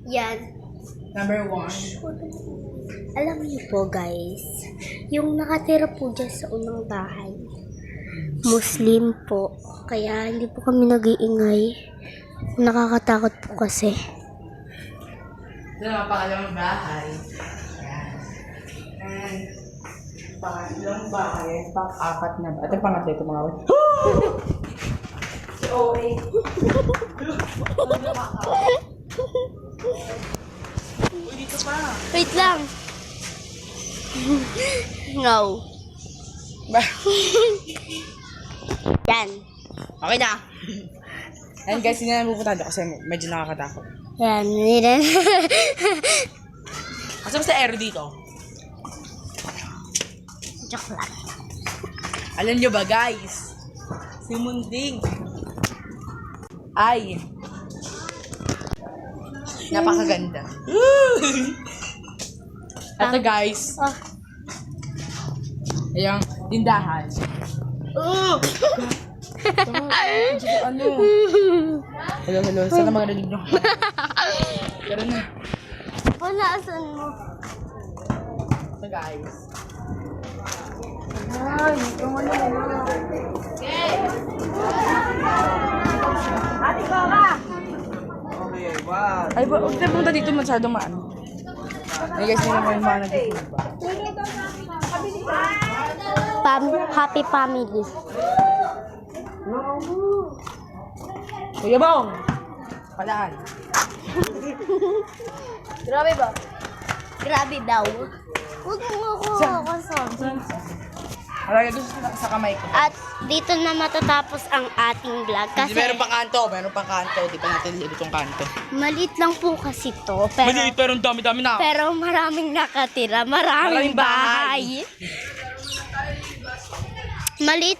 Yan. Number 1. Alam niyo po guys, yung nakatira po dyan sa unang bahay, Muslim po. Kaya hindi po kami nag-iingay. Nakakatakot po kasi. Ito naman pangalawang bahay. Yan. And pangalawang bahay, pang-apat na ba? Ito pangatlo ito mga wala. Si OA. Uy, dito pa. Wait lang. No. Ba? Yan. Okay na. And guys, hindi na pupunta doon kasi medyo nakakatakot. Yan. Yan. Kasi mas aero dito. Joke lang. Alam nyo ba guys? Si Munding ay napakaganda. Ito guys, Oh. ayang tindahan. Ano? Hello. Sana magarinig nyo. Pero na. Wala, asan mo? Ito guys. Ay, yung ano. Ate ko ka! Ay, huwag tayo pumunta dito masyadong maano. Ay guys, hindi naman yung mga nag-iba. Happy family. Kuya Bong! Palaan. Grabe ba? Grabe daw. Huwag mo ako kasama. Alagay gusto sa kamay ko. At dito na matatapos ang ating vlog. Kasi Meron pang kanto. Di pa natin libot yung kanto. maliit lang po kasi to. Pero, Maliit pero ang dami-dami na. pero maraming nakatira. Maraming Maraming bahay. bahay. Maliit